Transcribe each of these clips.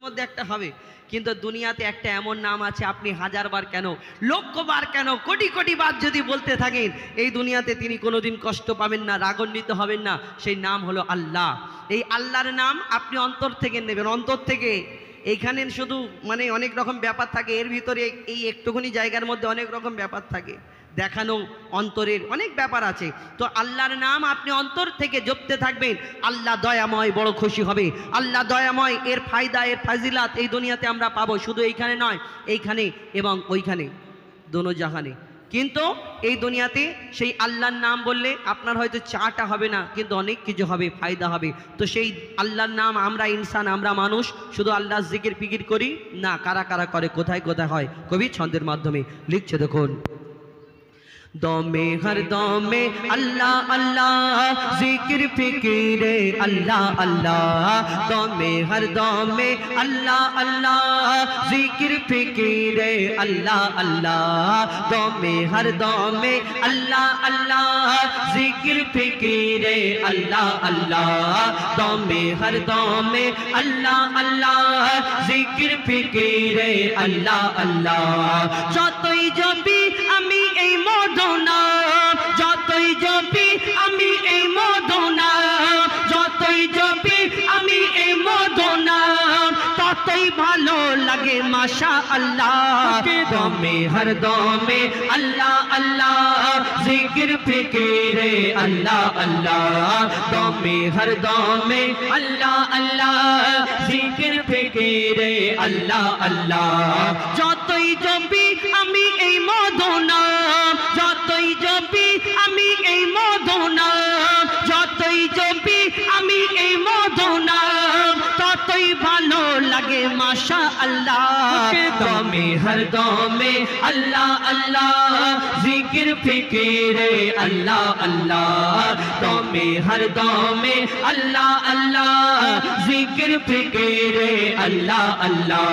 মধ্যে একটা হবে, কিন্তু দুনিয়াতে একটা এমন নাম আছে আপনি হাজারবার কেন, লক্ষবার কেন, কোটি কোটি বার যদি বলতে থাকেন, এই দুনিয়াতে তিনি কোনোদিন কষ্ট পাবেন না, রাগান্বিত হবেন না। সেই নাম হলো আল্লাহ। এই আল্লাহর নাম আপনি অন্তর থেকে নেবেন, অন্তর থেকে। এইখানে শুধু মানে অনেক রকম ব্যাপার থাকে, এর ভিতরে এই একটুখানি জায়গার মধ্যে অনেক রকম ব্যাপার থাকে, দেখানো অন্তরের অনেক ব্যাপার আছে। তো আল্লাহর নাম আপনি অন্তর থেকে জপতে থাকবেন, আল্লাহ দয়াময় বড় খুশি হবে। আল্লাহ দয়াময়, এর ফায়দা, এর ফাজিলাত এই দুনিয়াতে আমরা পাবো, শুধু এইখানে নয়, এইখানে এবং ওইখানে, দোনো জাহানে। কিন্তু এই দুনিয়াতে সেই আল্লাহর নাম বললে আপনার হয়তো চাটা হবে না, কিন্তু অনেক কিছু হবে, ফায়দা হবে। তো সেই আল্লাহর নাম, আমরা ইনসান, আমরা মানুষ, শুধু আল্লাহ জিকির ফিকির করি না, কারা কারা করে, কোথায় কোথায় হয়, কবি ছন্দের মাধ্যমে লিখছে দেখুন। দমে হর দমে আল্লাহ আল্লাহ জিকির ফিকিরে আল্লাহ আল্লাহ, দমে হর দমে আল্লাহ আল্লাহ জিকির ফিকিরে আল্লাহ আল্লাহ, দমে হর দমে আল্লাহ আল্লাহ জিকির ফিকিরে আল্লাহ আল্লাহ, দমে হর দমে আল্লাহ আল্লাহ জিকির ফিকিরে আল্লাহ আল্লাহ। যতই জপি আমি এই মদনা, যতই জপি আমি এই মদনা, যতই জপি আমি এই মদনা, ততই ভালো লাগে মাশা আল্লাহ। দমে হর দমে আল্লাহ আল্লাহ জিকির ফিকিরে আল্লাহ আল্লাহ, দমে হর দমে আল্লাহ আল্লাহ জিকির ফিকিরে আল্লাহ আল্লাহ। যতই জপি আমি এই মদনা, যতই জপি আমি এই মদনা, যতই জপি আমি এই মদনা, ততই ভালো লাগে মাশা আল্লাহ। দমে হর দমে আল্লাহ আল্লাহ জিকির ফিকিরে আল্লাহ আল্লাহ, দমে হর দমে আল্লাহ আল্লাহ জিকির ফিকিরে আল্লাহ আল্লাহ।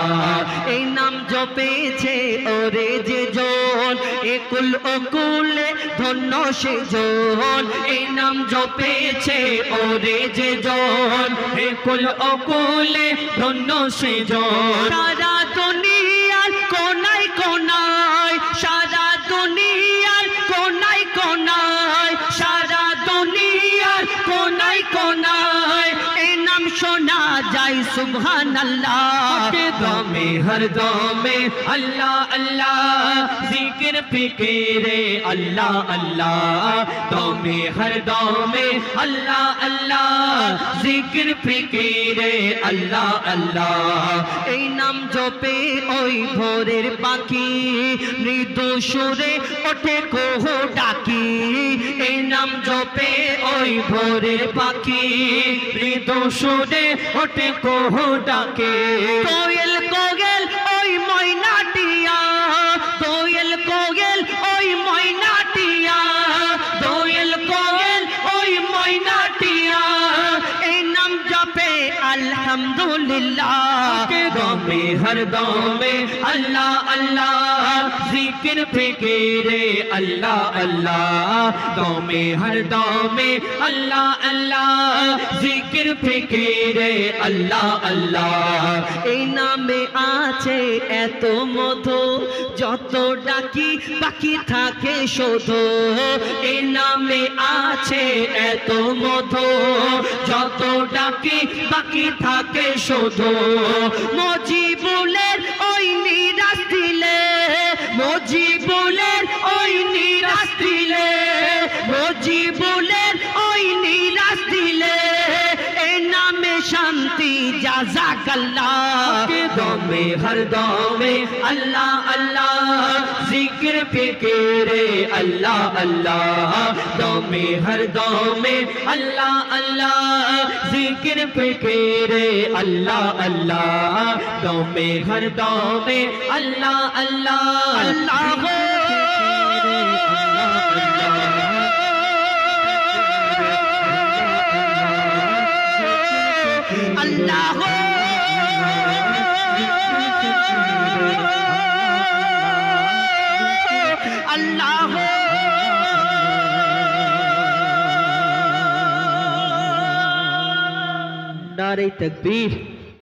এই নাম জপেছে ওরে যে জন, একুল অকুলে ধন্য সে জন, এই নাম জপেছে ওরে যে জন, একুল অকুলে ধন্য সে জন। সারা দুনিয়ার কোনায় কোনায়, সারা দুনিয়ার কোনায় কোনায়, সারা দুনিয়ার কোনায় কোনায় এই নাম শোনা যায় সুবহানাল্লাহ। দমে হর দমে আল্লাহ আল্লাহ জিকির ফিকিরে আল্লাহ আল্লাহ, দমে হর দমে আল্লাহ আল্লাহ জিকির ফিকিরে আল্লাহ আল্লাহ। এই নাম জপে ওই ভোরের পাখি মৃদু সুরে ওঠে কোহো ডাকি, এই নাম জপে ওই ভোরের পাখি মৃদু সুরে ওঠে কোহো ডাকে। কোয়েল কোয়েল ওই ময়নাটিয়া, কোয়েল কোয়েল ওই ময়নাটিয়া, কোয়েল কোয়েল ওই ময়নাটিয়া এই নাম জপে আলহামদুলিল্লাহ। দমে হর দমে আল্লাহ আল্লাহ জিকির ফিকিরে আল্লাহ আল্লাহ, দমে হর দমে আল্লাহ আল্লাহ জিকির ফিকিরে আল্লাহ আল্লাহ। এই নামে আছে এত মধু, যত ডাকি বাকি থাকে শুধু, এই নামে আছে এত মধু, যত ডাকি বাকি থাকে শুধু। মজিবুলের ওই নিরাশ দিলে, মজিবুলের ওই নিরাশ দিলে, মজিবুলের ওই নিরাশ দিলে এই নামে শান্তি জাযাকাল্লাহ। দমে হর দমে আল্লাহ আল্লাহ জিকির ফিকিরে আল্লাহ আল্লাহ, দমে হর দমে আল্লাহ আল্লাহ জিকির ফিকিরে আল্লাহ আল্লাহ, দমে হর দমে আল্লাহ আল্লাহ আল্লাহ আল্লাহ আল্লাহ। নারে তাকবীর।